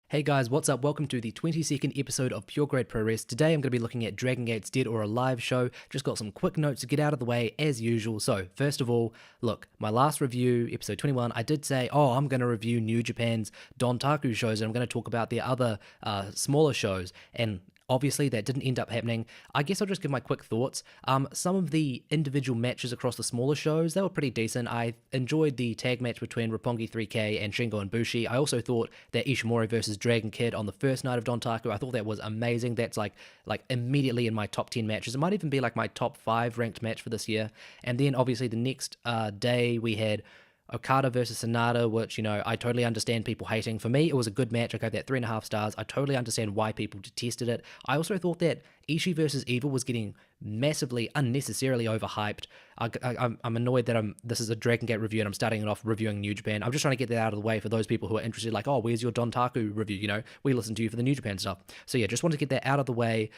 Hey guys, what's up? Welcome to the 22nd episode of Pure Grade Puroresu. Today I'm going to be looking at Dragon Gate's Dead or Alive show. Just got some quick notes to get out of the way as usual. So, first of all, look, my last review, episode 21, I did say, I'm going to review New Japan's Dontaku shows and I'm going to talk about the other smaller shows. And obviously, that didn't end up happening. I guess I'll just give my quick thoughts. Some of the individual matches across the smaller shows, they were pretty decent. I enjoyed the tag match between Roppongi 3K and Shingo and Bushi. I also thought that Ishimori versus Dragon Kid on the first night of Dontaku, I thought that was amazing. That's like immediately in my top 10 matches. It might even be like my top 5 ranked match for this year. And then obviously the next day we had Okada versus Sonata, which, I totally understand people hating. For me, it was a good match. I gave that 3.5 stars. I totally understand why people detested it. I also thought that Ishii versus Evil was getting massively, unnecessarily overhyped. I'm annoyed that this is a Dragon Gate review and I'm starting it off reviewing New Japan. I'm just trying to get that out of the way for those people who are interested, like, where's your Dontaku review? We listen to you for the New Japan stuff. So yeah, just wanted to get that out of the way.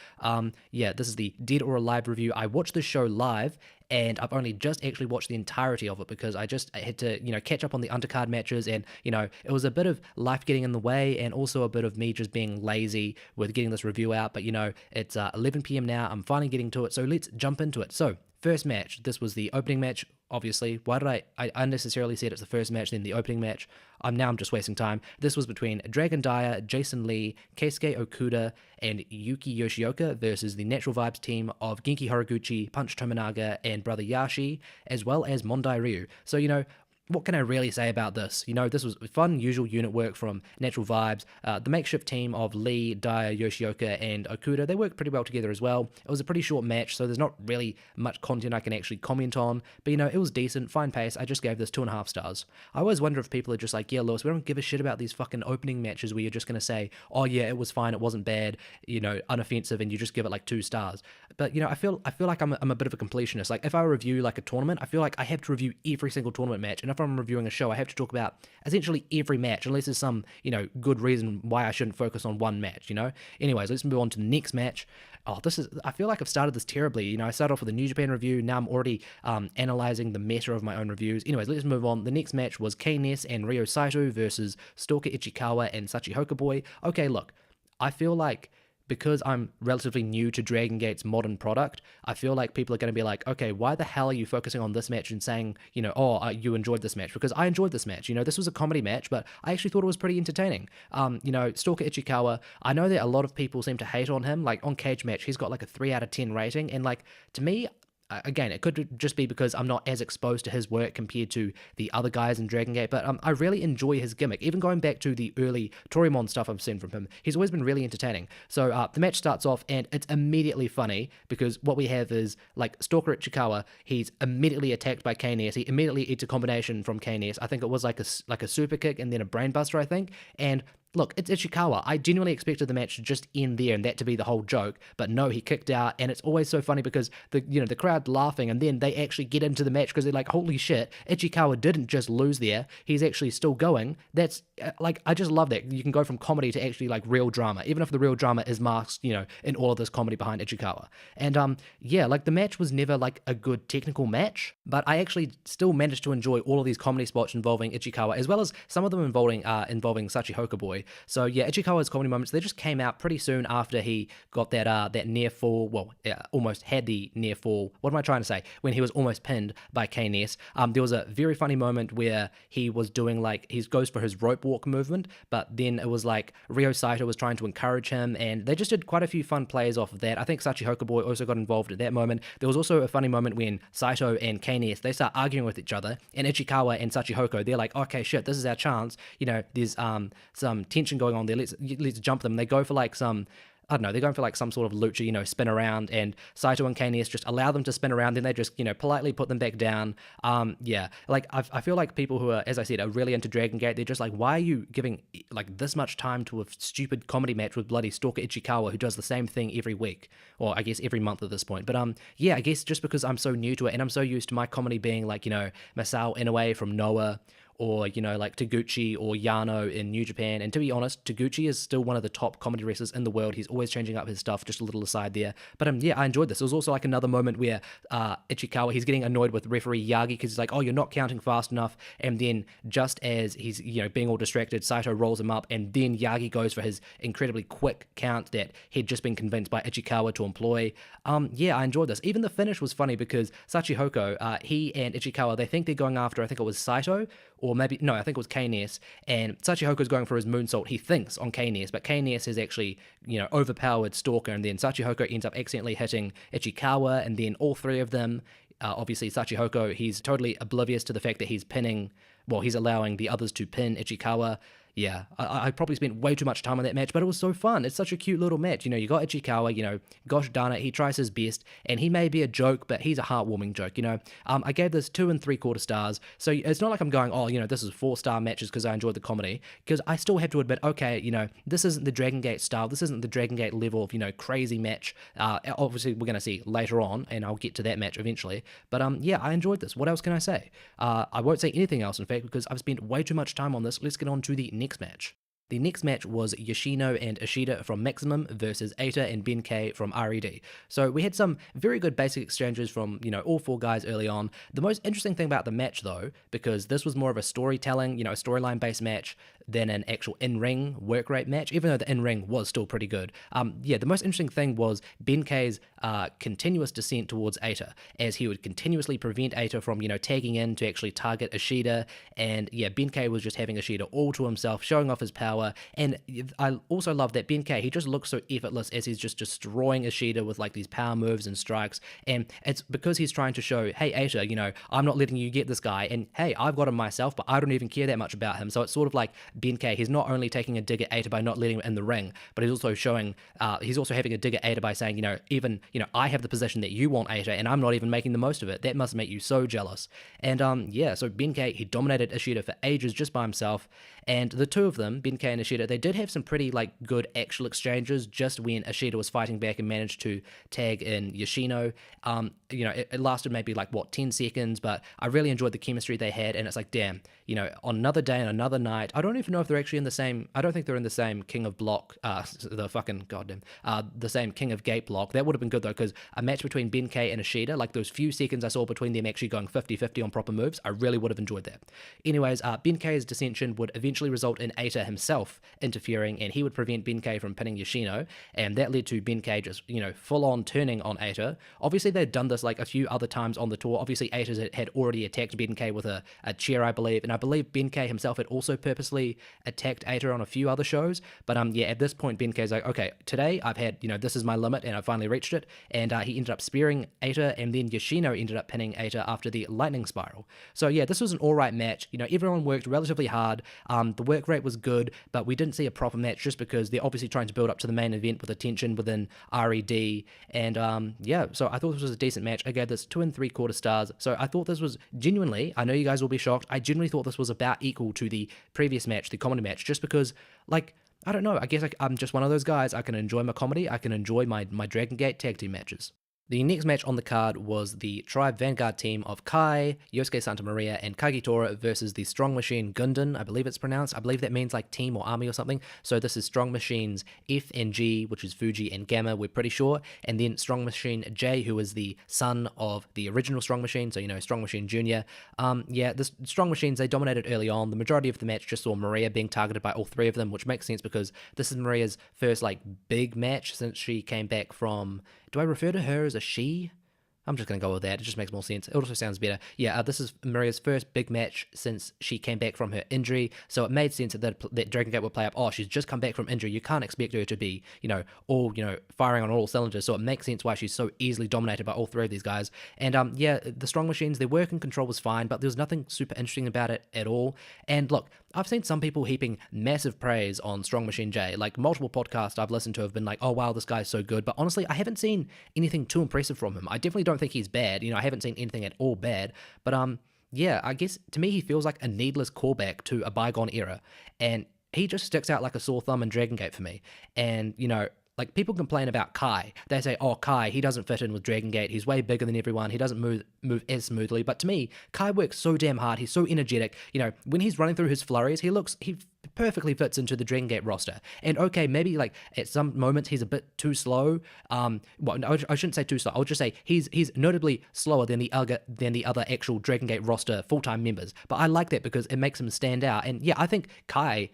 This is the Dead or Alive review. I watched this show live and I've only just actually watched the entirety of it because I had to, catch up on the undercard matches and, it was a bit of life getting in the way and also a bit of me just being lazy with getting this review out. But, it's 11 p.m. now. I'm finally getting to it. So let's jump into it. So first match, this was the opening match, obviously. Why did I unnecessarily said it's the first match, then the opening match? I'm just wasting time. This was between Dragon Dyer, Jason Lee, Keisuke Okuda, and Yuki Yoshioka versus the Natural Vibes team of Genki Horiguchi, Punch Tominaga, and Brother Yashi, as well as Mondai Ryu. So, what can I really say about this? This was fun, usual unit work from Natural Vibes. The makeshift team of Lee, Dyer, Yoshioka, and Okuda, they worked pretty well together as well. It was a pretty short match, so there's not really much content I can actually comment on. But, it was decent, fine pace. I just gave this 2.5 stars. I always wonder if people are just like, yeah, Lewis, we don't give a shit about these fucking opening matches where you're just going to say, oh, yeah, it was fine, it wasn't bad, unoffensive, and you just give it like 2 stars. But, I feel like I'm a bit of a completionist. Like, if I review like a tournament, I feel like I have to review every single tournament match. And if I'm reviewing a show, I have to talk about essentially every match, unless there's some, good reason why I shouldn't focus on one match, Anyways, let's move on to the next match. I feel like I've started this terribly. I started off with a New Japan review. Now I'm already analyzing the meta of my own reviews. Anyways, let's move on. The next match was K-Ness and Ryo Saito versus Stalker Ichikawa and Sachi Hokaboy. Okay, look, I feel like because I'm relatively new to Dragon Gate's modern product, I feel like people are going to be like, okay, why the hell are you focusing on this match and saying, you enjoyed this match? Because I enjoyed this match. This was a comedy match, but I actually thought it was pretty entertaining. Stalker Ichikawa, I know that a lot of people seem to hate on him. Like on Cage Match, he's got like a 3 out of 10 rating. And like, to me, again, it could just be because I'm not as exposed to his work compared to the other guys in Dragon Gate, but I really enjoy his gimmick. Even going back to the early Torimon stuff I've seen from him, he's always been really entertaining. So the match starts off, and it's immediately funny, because what we have is, like, Stalker Ichikawa, he's immediately attacked by K-Ness. He immediately eats a combination from K-Ness. I think it was like a super kick and then a brainbuster, I think, and look, it's Ichikawa. I genuinely expected the match to just end there and that to be the whole joke, but no, he kicked out, and it's always so funny because the crowd laughing, and then they actually get into the match because they're like, holy shit, Ichikawa didn't just lose there, he's actually still going. That's I just love that you can go from comedy to actually like real drama, even if the real drama is masked, in all of this comedy behind Ichikawa. And the match was never like a good technical match, but I actually still managed to enjoy all of these comedy spots involving Ichikawa, as well as some of them involving Sachi Hokaboy. So yeah, Ichikawa's comedy moments, they just came out pretty soon after he got that near fall, almost had the near fall, what am I trying to say, when he was almost pinned by K-Ness. There was a very funny moment where he was doing he goes for his rope walk movement, but then it was like Ryo Saito was trying to encourage him, and they just did quite a few fun plays off of that. I think Sachi Hokaboy also got involved at that moment. There was also a funny moment when Saito and K-Ness, they start arguing with each other, and Ichikawa and Sachi Hoko, they're like, okay, shit, this is our chance, there's some tension going on there, let's jump them. They go for like some, I don't know, they're going for like some sort of lucha, spin around, and Saito and K-Ness just allow them to spin around, then they just, politely put them back down. I feel like people who are, as I said, are really into Dragon Gate, they're just like, why are you giving like this much time to a stupid comedy match with bloody Stalker Ichikawa, who does the same thing every week, or I guess every month at this point. But I guess just because I'm so new to it, and I'm so used to my comedy being like, Masao Inoue from Noah, or, like Taguchi or Yano in New Japan. And to be honest, Taguchi is still one of the top comedy wrestlers in the world. He's always changing up his stuff, just a little aside there. But yeah, I enjoyed this. It was also like another moment where Ichikawa, he's getting annoyed with referee Yagi because he's like, oh, you're not counting fast enough. And then just as he's, being all distracted, Saito rolls him up, and then Yagi goes for his incredibly quick count that he'd just been convinced by Ichikawa to employ. Yeah, I enjoyed this. Even the finish was funny because Sachihoko, he and Ichikawa, they think they're going after, I think it was Saito, or maybe, no, I think it was K-Ness, and Sachihoko's going for his moonsault, he thinks, on K-Ness, but K-Ness is actually, overpowered Stalker, and then Sachihoko ends up accidentally hitting Ichikawa, and then all three of them, obviously Sachihoko, he's totally oblivious to the fact that he's he's allowing the others to pin Ichikawa. Yeah, I probably spent way too much time on that match, but it was so fun. It's such a cute little match. You got Ichikawa, gosh darn it, he tries his best, and he may be a joke, but he's a heartwarming joke, I gave this 2 3/4 stars, so it's not like I'm going, this is 4-star matches because I enjoyed the comedy, because I still have to admit, okay, this isn't the Dragon Gate style, this isn't the Dragon Gate level of, crazy match. Obviously, we're going to see later on, and I'll get to that match eventually, but yeah, I enjoyed this. What else can I say? I won't say anything else, in fact, because I've spent way too much time on this. Let's get on to the next match. The next match was Yoshino and Yoshida from Maximum versus Eita and Benkei from RED. So we had some very good basic exchanges from, all 4 guys early on. The most interesting thing about the match, though, because this was more of a storytelling, storyline-based match than an actual in-ring work rate match, even though the in-ring was still pretty good. The most interesting thing was Benkei's continuous descent towards Eita, as he would continuously prevent Eita from, tagging in to actually target Yoshida, and yeah, Benkei was just having Yoshida all to himself, showing off his power. And I also love that Benkei, he just looks so effortless as he's just destroying Yoshida with like these power moves and strikes, and it's because he's trying to show, hey Eita, I'm not letting you get this guy, and hey, I've got him myself, but I don't even care that much about him. So it's sort of like Benkei, he's not only taking a dig at Eita by not letting him in the ring, but he's also showing, he's also having a dig at Eita by saying, even, I have the position that you want, Eita, and I'm not even making the most of it. That must make you so jealous. And yeah, so Benkei, he dominated Yoshida for ages just by himself, and the two of them, Benkei and Yoshida, they did have some pretty like good actual exchanges just when Yoshida was fighting back and managed to tag in Yoshino. It lasted maybe 10 seconds, but I really enjoyed the chemistry they had, and it's like, damn, on another day and another night, I don't even know if they're actually in the same, I don't think they're in the same King of Block, the same King of Gate block. That would have been good though, because a match between Benkei and Yoshida, like those few seconds I saw between them actually going 50-50 on proper moves, I really would have enjoyed that. Anyways, Benkei's dissension would eventually result in Eita himself interfering, and he would prevent Benkei from pinning Yoshino, and that led to Benkei just, full on turning on Eita. Obviously, they'd done this like a few other times on the tour. Obviously, Eita had already attacked Benkei with a chair, I believe, and I believe Benkei himself had also purposely attacked Eita on a few other shows, but yeah, at this point, Benkei's like, okay, today I've had, this is my limit, and I've finally reached it, and he ended up spearing Eita, and then Yoshino ended up pinning Eita after the lightning spiral. So yeah, this was an alright match. Everyone worked relatively hard. The work rate was good, but we didn't see a proper match just because they're obviously trying to build up to the main event with a tension within RED, and yeah, so I thought this was a decent match. I gave this 2 3/4 stars, so I thought this was genuinely, I know you guys will be shocked, I genuinely thought this was about equal to the previous match, the comedy match, just because, I don't know, I guess I'm just one of those guys. I can enjoy my comedy, I can enjoy my Dragon Gate tag team matches. The next match on the card was the Tribe Vanguard team of Kai, Yosuke Santa Maria, and Kagetora versus the Strong Machine Gundam, I believe it's pronounced. I believe that means like team or army or something. So this is Strong Machines F and G, which is Fuji and Gamma, we're pretty sure. And then Strong Machine J, who is the son of the original Strong Machine, so Strong Machine Jr. Yeah, the Strong Machines, they dominated early on. The majority of the match just saw Maria being targeted by all 3 of them, which makes sense because this is Maria's first big match since she came back from... Do I refer to her as a she? I'm just going to go with that. It just makes more sense. It also sounds better. Yeah, this is Maria's first big match since she came back from her injury, so it made sense that Dragon Gate would play up, oh, she's just come back from injury. You can't expect her to be, all, firing on all cylinders, so it makes sense why she's so easily dominated by all 3 of these guys. And, yeah, the Strong Machines, their work and control was fine, but there was nothing super interesting about it at all. And look, I've seen some people heaping massive praise on Strong Machine J. Multiple podcasts I've listened to have been like, oh, wow, this guy's so good. But honestly, I haven't seen anything too impressive from him. I definitely don't think he's bad. I haven't seen anything at all bad. But, yeah, I guess to me he feels like a needless callback to a bygone era. And he just sticks out like a sore thumb in Dragon Gate for me. And, like people complain about Kai. They say, "Oh, Kai, he doesn't fit in with Dragon Gate. He's way bigger than everyone. He doesn't move as smoothly." But to me, Kai works so damn hard. He's so energetic. You know, when he's running through his flurries, he perfectly fits into the Dragon Gate roster. And okay, maybe like at some moments he's a bit too slow. Well, no, I shouldn't say too slow. I'll just say he's notably slower than the other actual Dragon Gate roster full-time members. But I like that because it makes him stand out. And yeah, I think Kai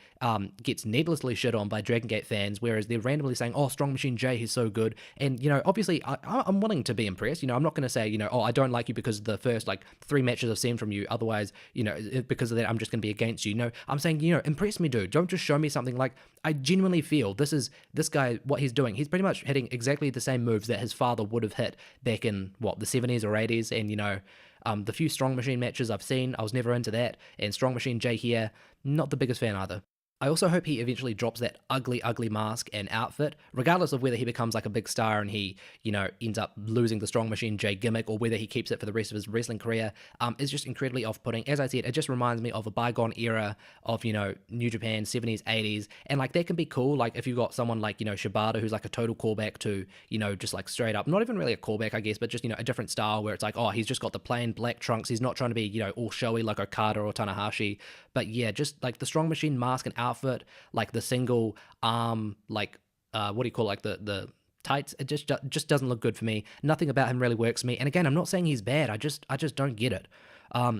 gets needlessly shit on by Dragon Gate fans, whereas they're randomly saying, "Oh, Strong Machine J, he's so good." And you know, obviously, I'm willing to be impressed. You know, I'm not going to say, you know, "Oh, I don't like you because of the first like 3 matches I've seen from you. Otherwise, you know, because of that, I'm just going to be against you." No, I'm saying, you know, impress me, dude. Don't just show me something. Like, I genuinely feel this guy, what he's doing, he's pretty much hitting exactly the same moves that his father would have hit back in the 70s or 80s. And you know, the few Strong Machine matches I've seen, I was never into that. And Strong Machine J here, not the biggest fan either. I also hope he eventually drops that ugly mask and outfit, regardless of whether he becomes like a big star and he, you know, ends up losing the Strong Machine J gimmick, or whether he keeps it for the rest of his wrestling career. It's just incredibly off-putting. As I said, it just reminds me of a bygone era of, you know, New Japan, 70s, 80s, and like that can be cool. Like if you've got someone like, you know, Shibata, who's like a total callback to, you know, just like straight up, not even really a callback, I guess, but just, you know, a different style where it's like, oh, he's just got the plain black trunks. He's not trying to be, you know, all showy like Okada or Tanahashi. But yeah, just like the Strong Machine mask and outfit, like the single arm, like what do you call it? Like the tights, it just doesn't look good for me. Nothing about him really works for me. And again, I'm not saying he's bad. I just don't get it.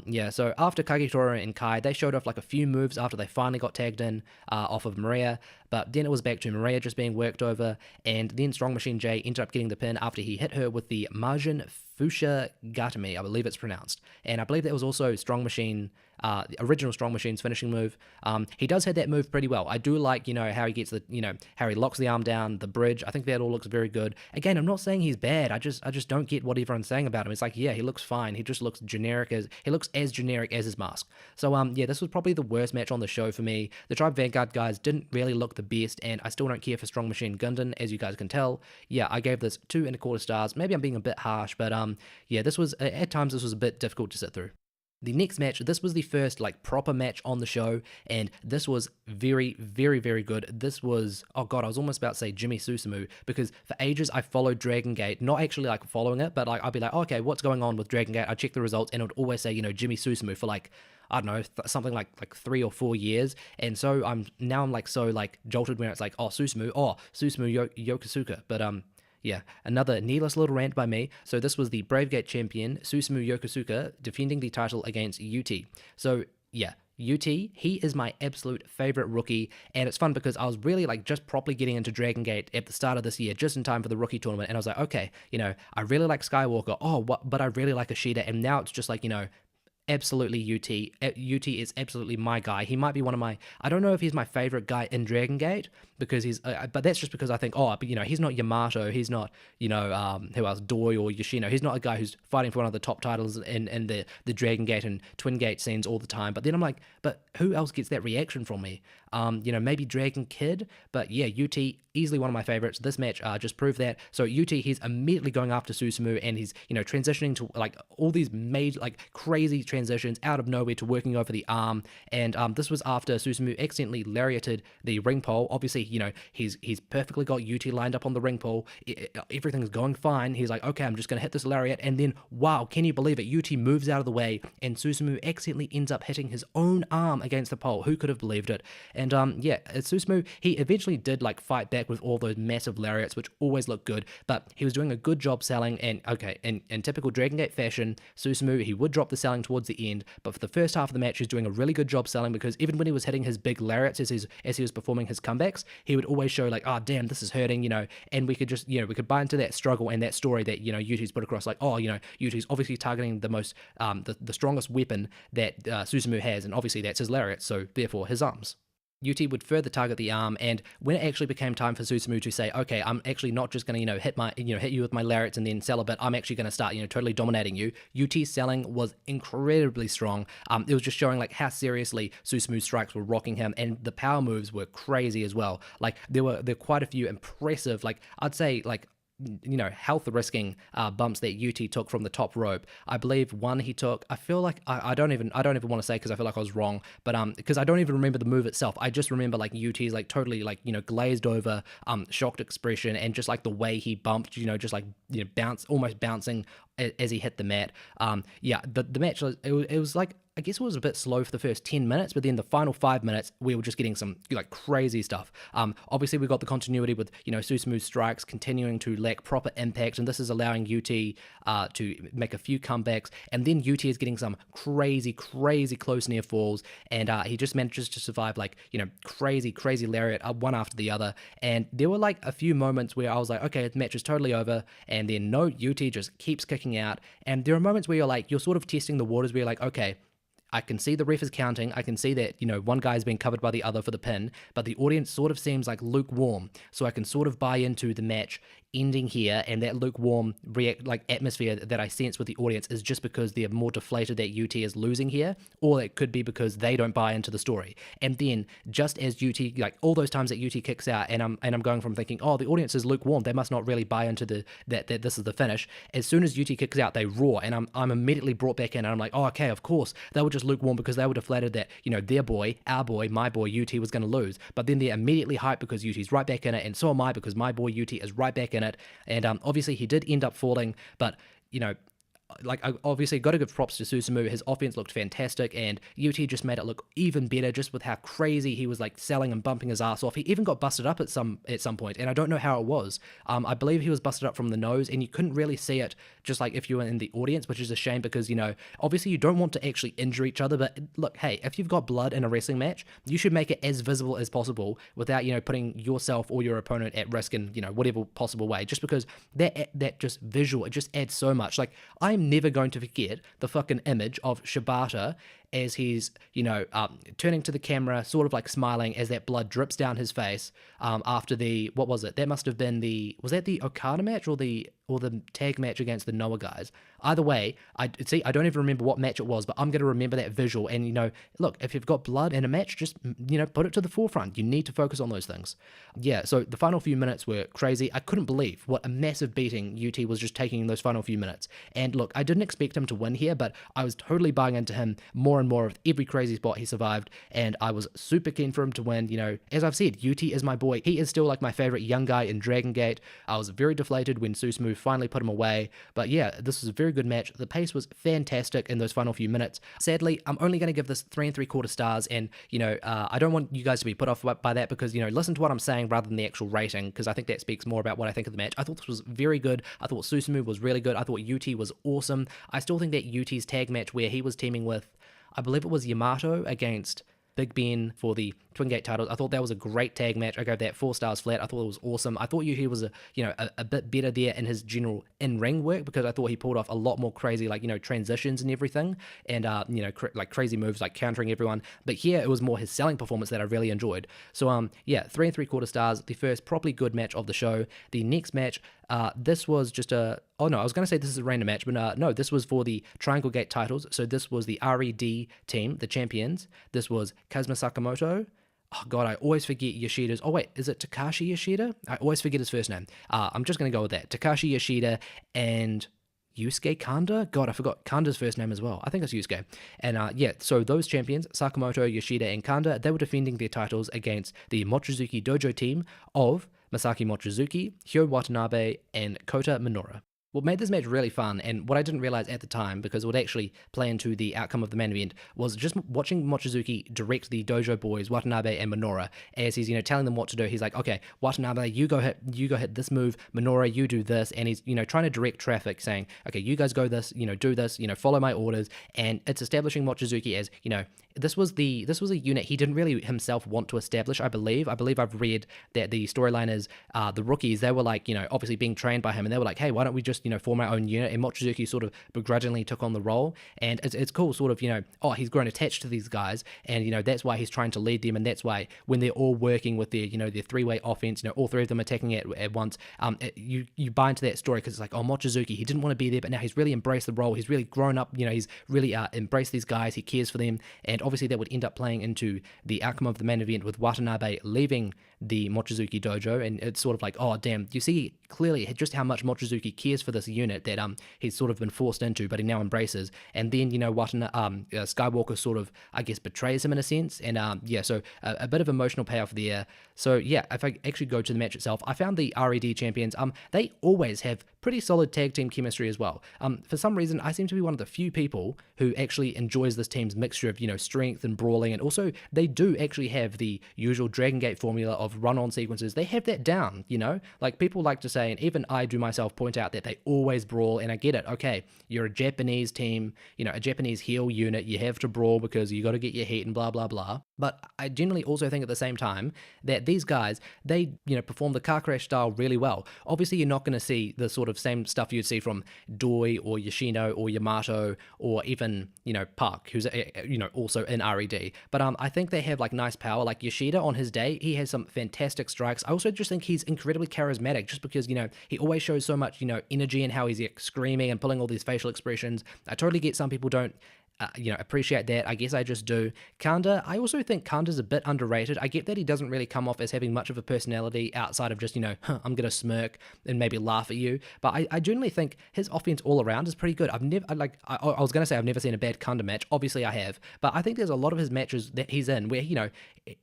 Yeah, so after Kagetora and Kai, they showed off like a few moves after they finally got tagged in off of Maria, but then it was back to Maria just being worked over, and then Strong Machine J ended up getting the pin after he hit her with the Majin Fusha Gatami, I believe it's pronounced. And I believe that was also Strong Machine, the original Strong Machine's finishing move. He does hit that move pretty well. I do like, you know, how he gets the, you know, how he locks the arm down, the bridge. I think that all looks very good. Again, I'm not saying he's bad. I just don't get what everyone's saying about him. It's like, yeah, he looks fine. He just looks generic he looks as generic as his mask. So, yeah, this was probably the worst match on the show for me. The Tribe Vanguard guys didn't really look the best, and I still don't care for Strong Machine Gundam, as you guys can tell. Yeah, I gave this 2.25 stars. Maybe I'm being a bit harsh, but yeah, this was, at times, this was a bit difficult to sit through. The next match, this was the first like proper match on the show, and this was very, very, very good. This was, oh god, I was almost about to say Jimmy Susumu, because for ages I followed Dragon Gate, not actually like following it, but like I'd be like, oh, okay, what's going on with Dragon Gate? I'd check the results, and it would always say, you know, Jimmy Susumu for like, I don't know, something like 3 or 4 years. And so I'm like so like jolted when it's like, oh, Susumu Yokosuka. But yeah, another needless little rant by me. So this was the Bravegate champion, Susumu Yokosuka, defending the title against UT. So yeah, UT, he is my absolute favorite rookie, and it's fun because I was really like just properly getting into Dragon Gate at the start of this year, just in time for the rookie tournament, and I was like, okay, you know, I really like Skywalker, but I really like Yoshida, and now it's just like, you know, absolutely UT. UT is absolutely my guy. He might be one of my, I don't know if he's my favorite guy in Dragon Gate, because he's, but that's just because I think, oh, but you know, he's not Yamato, he's not, you know, who else, Doi or Yoshino. He's not a guy who's fighting for one of the top titles in the Dragon Gate and Twin Gate scenes all the time. But then I'm like, but who else gets that reaction from me? You know, maybe Dragon Kid, but yeah, UT, easily one of my favorites. This match just proved that. So UT, he's immediately going after Susumu, and he's, you know, transitioning to like all these major, like crazy transitions out of nowhere to working over the arm. And this was after Susumu accidentally lariated the ring pole. Obviously, you know, he's perfectly got UT lined up on the ring pole. Everything's going fine. He's like, okay, I'm just going to hit this lariat. And then, wow, can you believe it? UT moves out of the way, and Susumu accidentally ends up hitting his own arm against the pole. Who could have believed it? And yeah, Susumu, he eventually did like fight back with all those massive lariats, which always look good, but he was doing a good job selling. And okay, in typical Dragon Gate fashion, Susumu, he would drop the selling towards the end, but for the first half of the match, he was doing a really good job selling, because even when he was hitting his big lariats as he was performing his comebacks, he would always show like, oh damn, this is hurting, you know, and we could just, you know, we could buy into that struggle and that story that, you know, UT's put across, like, oh, you know, UT's obviously targeting the most, the strongest weapon that Susumu has, and obviously that's his lariat, so therefore his arms. UT would further target the arm, and when it actually became time for Susumu to say, okay, I'm actually not just going to, you know, hit you with my lariats and then sell a bit, I'm actually going to start, you know, totally dominating you. UT's selling was incredibly strong. It was just showing like how seriously Susumu's strikes were rocking him, and the power moves were crazy as well. Like there were quite a few impressive, like I'd say like health risking bumps that UT took from the top rope. I believe one he took, I feel like I don't even want to say because I feel like I was wrong, but because I don't even remember the move itself. I just remember like UT's like totally like glazed over shocked expression, and just like the way he bumped, just like almost bouncing as he hit the mat. The match was, it was like, I guess it was a bit slow for the first 10 minutes, but then the final 5 minutes, we were just getting some like crazy stuff. Obviously, we got the continuity with, Susumu's strikes continuing to lack proper impact, and this is allowing UT to make a few comebacks, and then UT is getting some crazy close near falls, and he just manages to survive like, crazy lariat, one after the other, and there were like a few moments where I was like, okay, the match is totally over, and then no, UT just keeps kicking out, and there are moments where you're sort of testing the waters, where you're like, okay, I can see the ref is counting. I can see that, one guy's being covered by the other for the pin, but the audience sort of seems like lukewarm. So I can sort of buy into the match ending here, and that lukewarm atmosphere that I sense with the audience is just because they're more deflated that UT is losing here, or it could be because they don't buy into the story. And then just as UT, like all those times that UT kicks out, and I'm going from thinking, oh, the audience is lukewarm, they must not really buy into that this is the finish. As soon as UT kicks out, they roar, and I'm immediately brought back in, and I'm like, oh, okay, of course they were just lukewarm because they were deflated that their boy, our boy, my boy UT was going to lose. But then they're immediately hyped because UT's right back in it, and so am I because my boy UT is right back in it. And obviously he did end up falling, but like, I obviously got to give props to Susumu. His offense looked fantastic, and UT just made it look even better just with how crazy he was like selling and bumping his ass off. He even got busted up at some point, and I don't know how it was. I believe he was busted up from the nose, and you couldn't really see it just like if you were in the audience, which is a shame because, obviously you don't want to actually injure each other, but look, hey, if you've got blood in a wrestling match, you should make it as visible as possible without, putting yourself or your opponent at risk in, whatever possible way, just because that just visual, it just adds so much. Like, I'm never going to forget the fucking image of Shibata as he's, turning to the camera, sort of like smiling as that blood drips down his face after what was it? That must have been was that the Okada match or the tag match against the Noah guys? Either way, I don't even remember what match it was, but I'm going to remember that visual. And, look, if you've got blood in a match, just, put it to the forefront. You need to focus on those things. Yeah, so the final few minutes were crazy. I couldn't believe what a massive beating UT was just taking in those final few minutes. And look, I didn't expect him to win here, but I was totally buying into him more and more with every crazy spot he survived, and I was super keen for him to win. As I've said, UT is my boy. He is still like my favorite young guy in Dragon Gate. I was very deflated when Susumu finally put him away, but yeah, this was a very good match. The pace was fantastic in those final few minutes. Sadly, I'm only going to give this 3 3/4 stars, and I don't want you guys to be put off by that because listen to what I'm saying rather than the actual rating, because I think that speaks more about what I think of the match. I thought this was very good. I thought Susumu was really good. I thought UT was awesome. I still think that UT's tag match where he was teaming with, I believe it was Yamato against Big Ben for the Twin Gate titles, I thought that was a great tag match. I gave that 4 stars flat. I thought it was awesome. I thought he was a bit better there in his general in-ring work, because I thought he pulled off a lot more crazy transitions and everything, and crazy moves like countering everyone. But here it was more his selling performance that I really enjoyed. So 3 3/4 stars. The first properly good match of the show. The next match, this was just I was going to say this is a random match, but no, this was for the Triangle Gate titles. So this was the RED team, the champions. This was Kazuma Sakamoto. Oh, God, I always forget Yoshida's. Oh, wait, is it Takashi Yoshida? I always forget his first name. I'm just going to go with that. Takashi Yoshida and Yusuke Kanda? God, I forgot Kanda's first name as well. I think it's Yusuke. And so those champions, Sakamoto, Yoshida, and Kanda, they were defending their titles against the Mochizuki Dojo team of Masaki Mochizuki, Hyo Watanabe, and Kota Minoura. What made this match really fun, and what I didn't realize at the time, because it would actually play into the outcome of the main event, was just watching Mochizuki direct the dojo boys, Watanabe and Minoura, as he's, telling them what to do. He's like, okay, Watanabe, you go hit this move, Minoura, you do this, and he's, trying to direct traffic, saying, okay, you guys go this, do this, follow my orders, and it's establishing Mochizuki as, this was a unit he didn't really himself want to establish, I believe. I've read that the storyline is the rookies, they were like, obviously being trained by him, and they were like, hey, why don't we just, form our own unit, and Mochizuki sort of begrudgingly took on the role. And it's cool, sort of, oh, he's grown attached to these guys, and that's why he's trying to lead them, and that's why when they're all working with their their three-way offense, all three of them attacking at once, you buy into that story, because it's like, oh, Mochizuki, he didn't want to be there, but now he's really embraced the role, he's really grown up, he's really embraced these guys, he cares for them. And obviously that would end up playing into the outcome of the main event, with Watanabe leaving the Mochizuki dojo. And it's sort of like, oh damn, you see clearly just how much Mochizuki cares for this unit that he's sort of been forced into, but he now embraces. And then Skywalker sort of, I guess, betrays him in a sense. And so a bit of emotional payoff there. So yeah, if I actually go to the match itself, I found the RED champions, they always have pretty solid tag team chemistry as well. For some reason, I seem to be one of the few people who actually enjoys this team's mixture of strength and brawling, and also they do actually have the usual Dragon Gate formula of run-on sequences. They have that down, like people like to say, and even I do myself point out, that they always brawl. And I get it, okay, you're a Japanese team, a Japanese heel unit, you have to brawl because you got to get your heat and blah blah blah. But I generally also think at the same time that these guys, they perform the car crash style really well. Obviously you're not going to see the sort of same stuff you'd see from Doi or Yoshino or Yamato, or even Park, who's also in RED. But I think they have like nice power. Like Yoshida on his day, he has some fantastic strikes. I also just think he's incredibly charismatic, just because he always shows so much energy, and how he's screaming and pulling all these facial expressions. I totally get some people don't appreciate that. I guess I just do. Kanda, I also think Kanda's a bit underrated. I get that he doesn't really come off as having much of a personality outside of just, I'm gonna smirk and maybe laugh at you. But I generally think his offense all around is pretty good. I was gonna say I've never seen a bad Kanda match. Obviously I have, but I think there's a lot of his matches that he's in where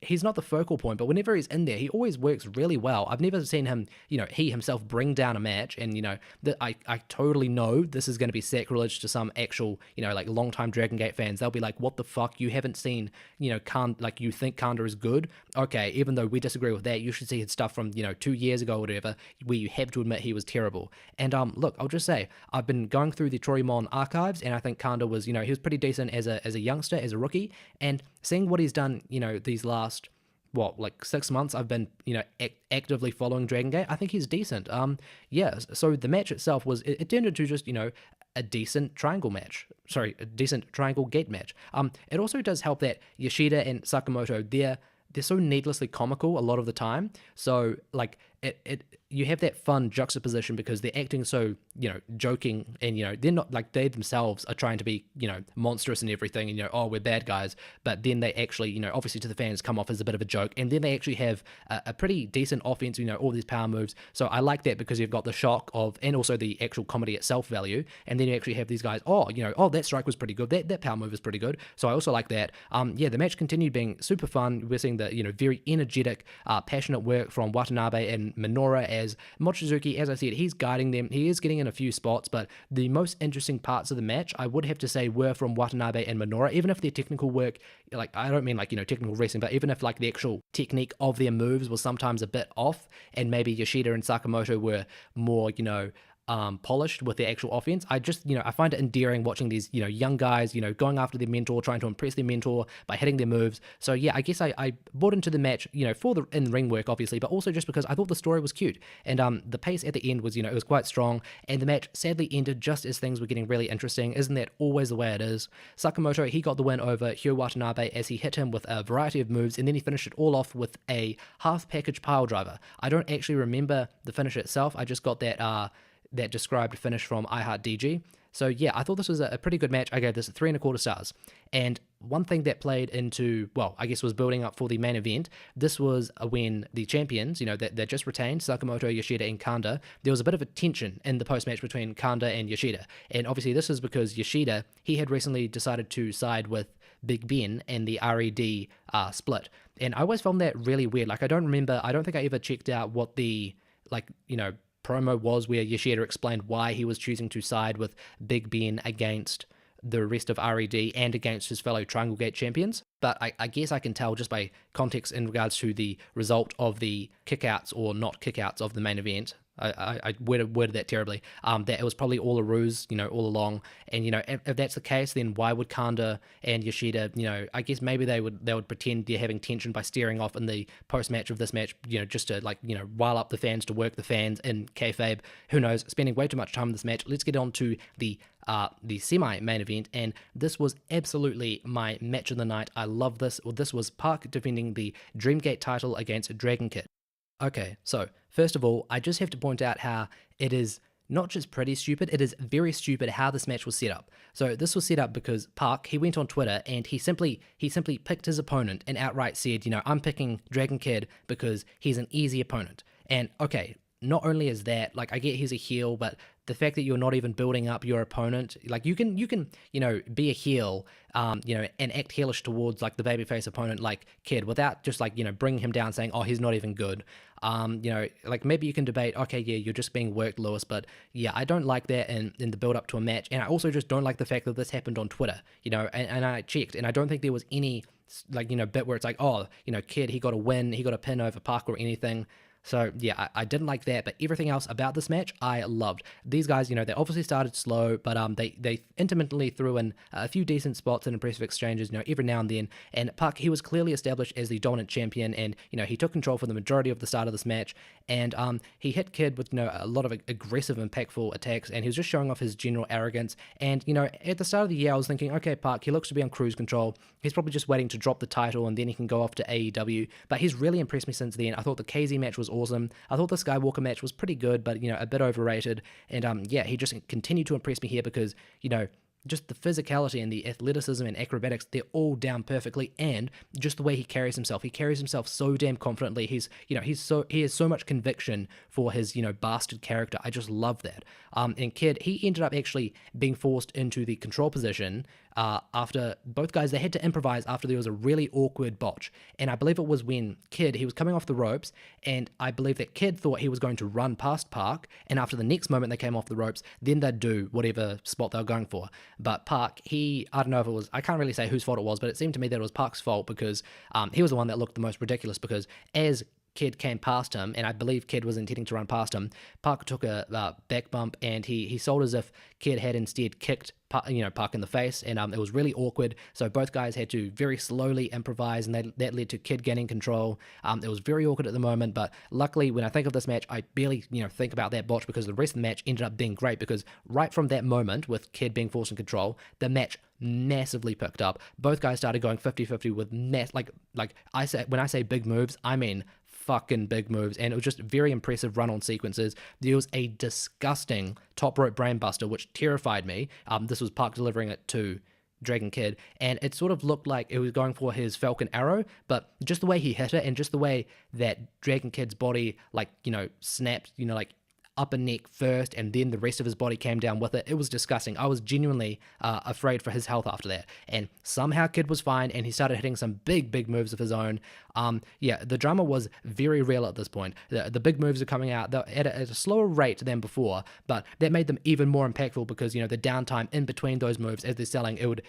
he's not the focal point, but whenever he's in there, he always works really well. I've never seen him, he himself bring down a match, and that I totally know this is going to be sacrilege to some actual, like long-time Dragon Gate fans. They'll be like, what the fuck, you haven't seen, Kanda, like you think Kanda is good? Okay, even though we disagree with that, you should see his stuff from 2 years ago or whatever, where you have to admit he was terrible. And look, I'll just say, I've been going through the Torimon archives, and I think Kanda was, he was pretty decent as a youngster, as a rookie, and seeing what he's done, these last 6 months I've been actively following Dragon Gate, I think he's decent. So the match itself was, it turned into just a decent triangle match. Sorry, a decent triangle gate match. It also does help that Yoshida and Sakamoto, they're so needlessly comical a lot of the time. So like you have that fun juxtaposition, because they're acting so, joking, and, they're not like, they themselves are trying to be, monstrous and everything, and, oh, we're bad guys, but then they actually, obviously to the fans come off as a bit of a joke, and then they actually have a pretty decent offense, all these power moves. So I like that, because you've got the shock of, and also the actual comedy itself value, and then you actually have these guys, oh, that strike was pretty good, that power move is pretty good. So I also like that. The match continued being super fun. We're seeing the, very energetic, passionate work from Watanabe and Minoura, as Mochizuki, as I said, he's guiding them. He is getting in a few spots, but the most interesting parts of the match, I would have to say, were from Watanabe and Minoura. Even if their technical work, like, I don't mean like, technical wrestling, but even if like the actual technique of their moves was sometimes a bit off, and maybe Yoshida and Sakamoto were more, polished with their actual offense, I just, I find it endearing watching these, young guys, going after their mentor, trying to impress their mentor by hitting their moves. So yeah, I guess I bought into the match, for the in-ring work, obviously, but also just because I thought the story was cute. And the pace at the end was, it was quite strong, and the match sadly ended just as things were getting really interesting. Isn't that always the way it is? Sakamoto, he got the win over Hyo Watanabe as he hit him with a variety of moves, and then he finished it all off with a half-package pile driver. I don't actually remember the finish itself. I just got that described finish from iHeartDG. So yeah, I thought this was a pretty good match. I gave this 3.25 stars. And one thing that played into, I guess was building up for the main event, this was when the champions, that just retained, Sakamoto, Yoshida, and Kanda, there was a bit of a tension in the post-match between Kanda and Yoshida. And obviously this is because Yoshida, he had recently decided to side with Big Ben and the RED split. And I always found that really weird. Like, I don't think I ever checked out what the, promo was where Yoshida explained why he was choosing to side with Big Ben against the rest of RED and against his fellow Triangle Gate champions. But I guess I can tell just by context in regards to the result of the kickouts or not kickouts of the main event, I worded that terribly. That it was probably all a ruse, all along. And if that's the case, then why would Kanda and Yoshida, I guess maybe they would pretend they're having tension by staring off in the post match of this match, just to rile up the fans, to work the fans in kayfabe. Who knows? Spending way too much time in this match. Let's get on to the semi-main event, and this was absolutely my match of the night. I love this. Well, this was Park defending the Dreamgate title against Dragon Kid. Okay, so first of all, I just have to point out how it is not just pretty stupid, it is very stupid how this match was set up. So this was set up because Park, he went on Twitter and he simply picked his opponent and outright said, I'm picking Dragon Kid because he's an easy opponent. And okay, not only is that, I get he's a heel, but the fact that you're not even building up your opponent, you can be a heel, and act heelish towards the babyface opponent like Kid without just bringing him down, saying, oh, he's not even good. Maybe you can debate, okay, yeah, you're just being worked, Lewis, but yeah, I don't like that in the build up to a match, and I also just don't like the fact that this happened on Twitter, and I checked, and I don't think there was any bit where it's Kid, he got a win, he got a pin over Park or anything. So, yeah, I didn't like that, but everything else about this match, I loved. These guys, they obviously started slow, but they intermittently threw in a few decent spots and impressive exchanges, every now and then, and Park, he was clearly established as the dominant champion, and, he took control for the majority of the start of this match, and he hit Kid with, a lot of aggressive, impactful attacks, and he was just showing off his general arrogance, and, at the start of the year, I was thinking, okay, Park, he looks to be on cruise control, he's probably just waiting to drop the title, and then he can go off to AEW, but he's really impressed me since then. I thought the KZ match was awesome. I thought the Skywalker match was pretty good, but, a bit overrated. And, he just continued to impress me here because, just the physicality and the athleticism and acrobatics, they're all down perfectly, and just the way he carries himself so damn confidently. He has so much conviction for his, bastard character. I just love that. And Kid, he ended up actually being forced into the control position after both guys, they had to improvise after there was a really awkward botch. And I believe it was when Kid, he was coming off the ropes, and I believe that Kid thought he was going to run past Park, and after the next moment they came off the ropes, then they'd do whatever spot they were going for. But Park, I don't know if it was, I can't really say whose fault it was, but it seemed to me that it was Park's fault because he was the one that looked the most ridiculous, because as Kid came past him, and I believe Kid was intending to run past him, Park took a back bump, and he sold as if Kid had instead kicked Park in the face, and it was really awkward. So both guys had to very slowly improvise, and that led to Kid gaining control. It was very awkward at the moment, but luckily when I think of this match, I barely think about that botch, because the rest of the match ended up being great, because right from that moment with Kid being forced in control, the match massively picked up. Both guys started going 50-50 with when I say big moves, I mean fucking big moves, and it was just very impressive run-on sequences. There was a disgusting top rope brainbuster which terrified me. This was Park delivering it to Dragon Kid, and it sort of looked like it was going for his Falcon Arrow, but just the way he hit it, and just the way that Dragon Kid's body snapped, upper neck first, and then the rest of his body came down with it. It was disgusting. I was genuinely afraid for his health after that. And somehow Kid was fine, and he started hitting some big moves of his own. The drama was very real at this point. The big moves are coming out at a slower rate than before, but that made them even more impactful because, the downtime in between those moves as they're selling, it would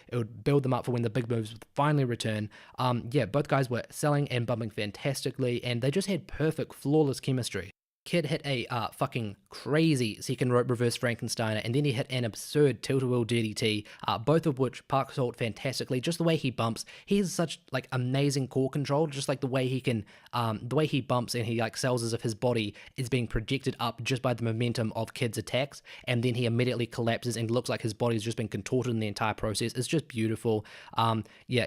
build them up for when the big moves would finally return. Both guys were selling and bumping fantastically, and they just had perfect, flawless chemistry. Kid hit a fucking crazy second rope reverse Frankensteiner, and then he hit an absurd tilt-a-wheel DDT, both of which Park sold fantastically. Just the way he bumps, he has such amazing core control, just the way he can, the way he bumps and he sells as if his body is being projected up just by the momentum of Kid's attacks, and then he immediately collapses and looks like his body's just been contorted in the entire process. It's just beautiful.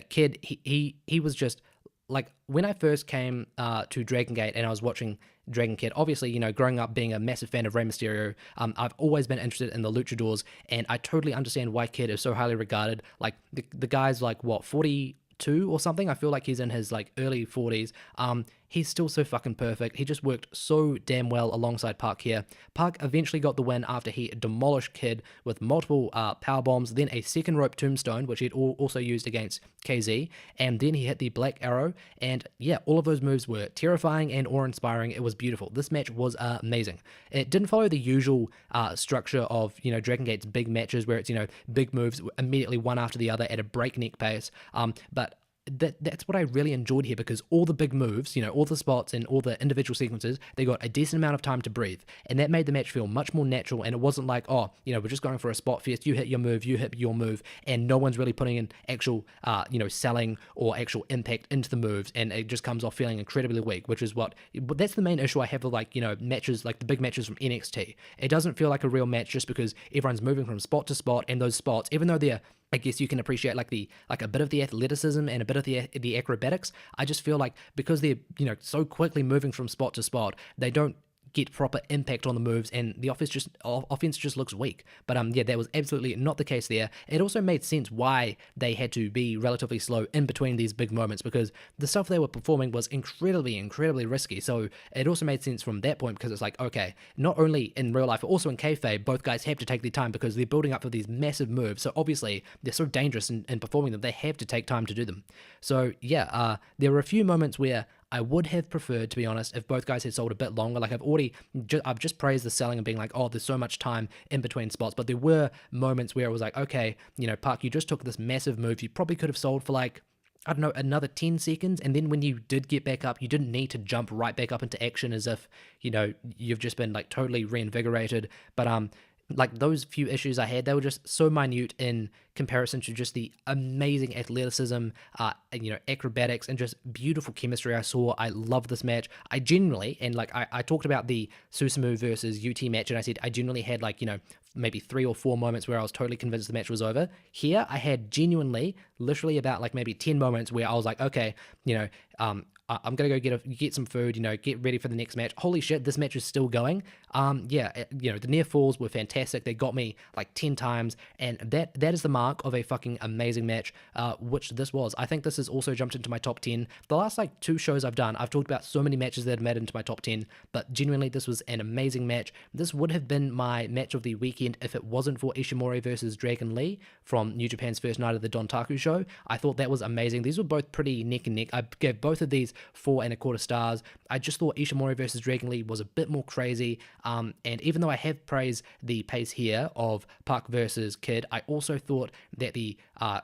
Kid, he was just when I first came to Dragon Gate and I was watching Dragon Kid, obviously, growing up being a massive fan of Rey Mysterio, I've always been interested in the luchadors, and I totally understand why Kid is so highly regarded. The guy's 42 or something. I feel like he's in his early 40s. He's still so fucking perfect. He just worked so damn well alongside Park here. Park eventually got the win after he demolished Kid with multiple power bombs, then a second rope tombstone, which he'd also used against KZ, and then he hit the Black Arrow, and all of those moves were terrifying and awe-inspiring. It was beautiful. This match was amazing. It didn't follow the usual structure of, Dragon Gate's big matches where it's, big moves immediately one after the other at a breakneck pace, but that's what I really enjoyed here, because all the big moves, all the spots and all the individual sequences, they got a decent amount of time to breathe, and that made the match feel much more natural. And it wasn't like, oh, we're just going for a spot fest. You hit your move, you hit your move, and no one's really putting in actual, selling or actual impact into the moves, and it just comes off feeling incredibly weak. Which is that's the main issue I have with matches like the big matches from NXT. It doesn't feel like a real match just because everyone's moving from spot to spot, and those spots, even though they're, I guess you can appreciate like a bit of the athleticism and a bit of the acrobatics, I just feel like because they're so quickly moving from spot to spot, they don't get proper impact on the moves, and the offense just looks weak. But that was absolutely not the case there. It also made sense why they had to be relatively slow in between these big moments, because the stuff they were performing was incredibly risky. So it also made sense from that point, because it's like, okay, not only in real life but also in kayfabe, both guys have to take their time because they're building up for these massive moves. So obviously they're so dangerous in performing them, they have to take time to do them. So there were a few moments where I would have preferred, to be honest, if both guys had sold a bit longer. Like I've just praised the selling and being like, oh, there's so much time in between spots. But there were moments where it was like, okay, Park, you just took this massive move. You probably could have sold for like, I don't know, another 10 seconds. And then when you did get back up, you didn't need to jump right back up into action as if, you've just been like totally reinvigorated. But like those few issues I had, they were just so minute in comparison to just the amazing athleticism, acrobatics, and just beautiful chemistry I saw. I love this match. I genuinely, and like I talked about the Susumu versus UT match, and I said I genuinely had like, maybe 3 or 4 moments where I was totally convinced the match was over. Here, I had genuinely, literally about like maybe 10 moments where I was like, okay, I'm gonna go get some food, get ready for the next match. Holy shit, this match is still going. The near falls were fantastic. They got me like 10 times, and that is the mark of a fucking amazing match, which this was. I think this has also jumped into my top 10. The last like 2 shows I've done, I've talked about so many matches that have made it into my top 10, but genuinely this was an amazing match. This would have been my match of the weekend if it wasn't for Ishimori versus Dragon Lee from New Japan's first night of the Dontaku show. I thought that was amazing. These were both pretty neck and neck. I gave both of these 4.25 stars. I just thought Ishimori versus Dragon Lee was a bit more crazy, and even though I have praised the pace here of Park versus Kid, I also thought that the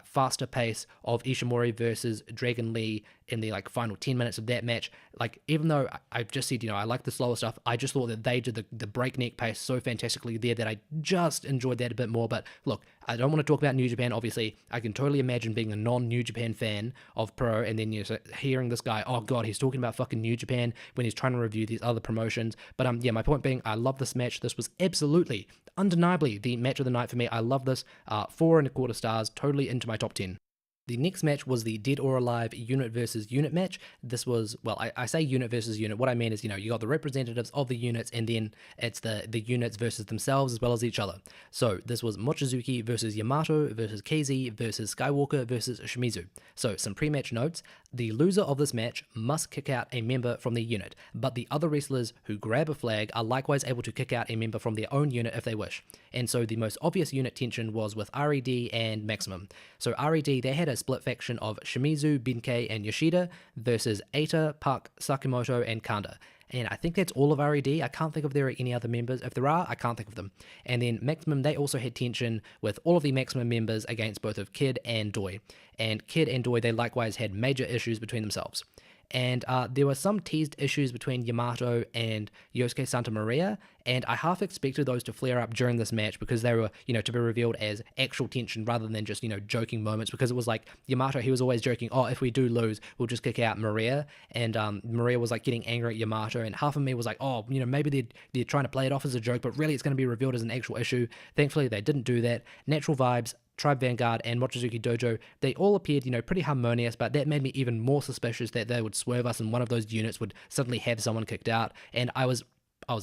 faster pace of Ishimori versus Dragon Lee in the like final 10 minutes of that match, like even though I've just said, I like the slower stuff, I just thought that they did the breakneck pace so fantastically there that I just enjoyed that a bit more. But look, I don't want to talk about New Japan. Obviously, I can totally imagine being a non-New Japan fan of Pro, and then hearing this guy, oh god, he's talking about fucking New Japan when he's trying to review these other promotions. But my point being, I love this match. This was absolutely, undeniably the match of the night for me. I love this. 4.25 stars, totally into my top 10. The next match was the Dead or Alive unit versus unit match. This was, well, I say unit versus unit. What I mean is, you got the representatives of the units, and then it's the units versus themselves as well as each other. So this was Mochizuki versus Yamato versus KZ versus Skywalker versus Shimizu. So some pre-match notes. The loser of this match must kick out a member from the unit, but the other wrestlers who grab a flag are likewise able to kick out a member from their own unit if they wish. And so the most obvious unit tension was with RED and Maximum. So RED, they had a split faction of Shimizu, Benkei, and Yoshida versus Eita, Park, Sakamoto, and Kanda. And I think that's all of RED. I can't think if there are any other members. If there are, I can't think of them. And then Maximum, they also had tension with all of the Maximum members against both of Kid and Doi. And Kid and Doi, they likewise had major issues between themselves. And there were some teased issues between Yamato and Yosuke Santa Maria, and I half expected those to flare up during this match because they were, to be revealed as actual tension rather than just, joking moments, because it was like Yamato, he was always joking, oh, if we do lose, we'll just kick out Maria, and Maria was like getting angry at Yamato, and half of me was like, oh, maybe they're trying to play it off as a joke, but really it's going to be revealed as an actual issue. Thankfully, they didn't do that. Natural Vibes, Tribe Vanguard, and Mochizuki Dojo, they all appeared, pretty harmonious, but that made me even more suspicious that they would swerve us and one of those units would suddenly have someone kicked out. And I was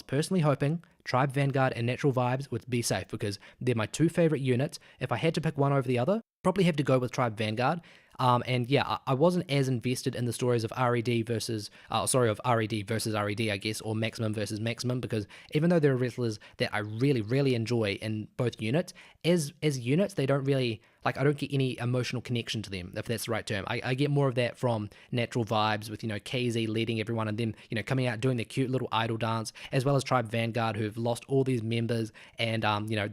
personally hoping Tribe Vanguard and Natural Vibes would be safe because they're my 2 favorite units. If I had to pick one over the other, probably have to go with Tribe Vanguard. I wasn't as invested in the stories of RED versus RED, I guess, or Maximum versus Maximum, because even though there are wrestlers that I really, really enjoy in both units, as units, they don't really like, I don't get any emotional connection to them, if that's the right term. I get more of that from Natural Vibes with, KZ leading everyone and them, coming out doing their cute little idol dance, as well as Tribe Vanguard, who've lost all these members, and,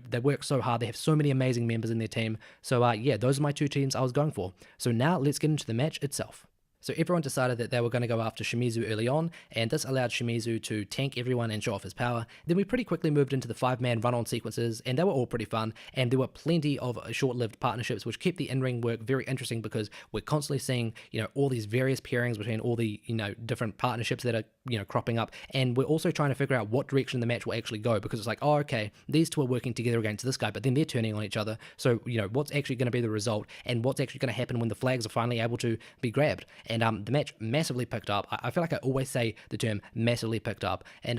they work so hard. They have so many amazing members in their team. So, yeah, those are my two teams I was going for. So now let's get into the match itself. So everyone decided that they were going to go after Shimizu early on, and this allowed Shimizu to tank everyone and show off his power. Then we pretty quickly moved into the 5-man run-on sequences, and they were all pretty fun, and there were plenty of short-lived partnerships, which kept the in-ring work very interesting because we're constantly seeing, all these various pairings between all the, different partnerships that are, cropping up, and we're also trying to figure out what direction the match will actually go, because it's like, oh, okay, these two are working together against this guy, but then they're turning on each other, so, what's actually going to be the result, and what's actually going to happen when the flags are finally able to be grabbed. And the match massively picked up. I feel like I always say the term massively picked up, and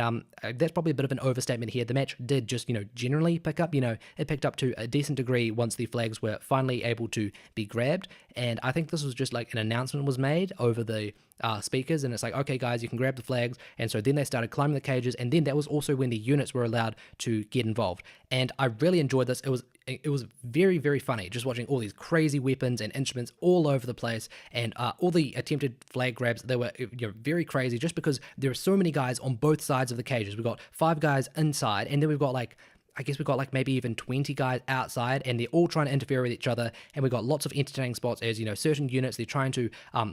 that's probably a bit of an overstatement here. The match did just, generally pick up. It picked up to a decent degree once the flags were finally able to be grabbed, and I think this was just like an announcement was made over the speakers, and it's like, okay guys, you can grab the flags. And so then they started climbing the cages, and then that was also when the units were allowed to get involved, and I really enjoyed this. It was very, very funny just watching all these crazy weapons and instruments all over the place, and all the attempted flag grabs. They were very crazy just because there are so many guys on both sides of the cages. We've got 5 guys inside, and then we've got like maybe even 20 guys outside, and they're all trying to interfere with each other. And we've got lots of entertaining spots as, certain units, they're trying to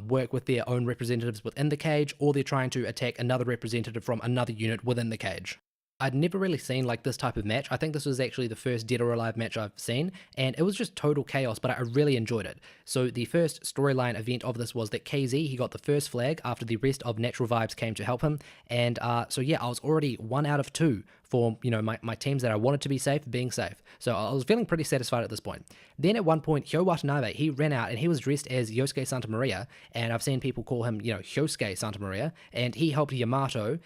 work with their own representatives within the cage, or they're trying to attack another representative from another unit within the cage. I'd never really seen like this type of match. I think this was actually the first Dead or Alive match I've seen, and it was just total chaos, but I really enjoyed it. So the first storyline event of this was that KZ, he got the first flag after the rest of Natural Vibes came to help him, and so yeah, I was already 1 out of 2 for, my teams that I wanted to be safe being safe. So I was feeling pretty satisfied at this point. Then at one point, Hyo Watanabe, he ran out and he was dressed as Yosuke Santa Maria, and I've seen people call him, Hyosuke Santa Maria, and he helped Yamato,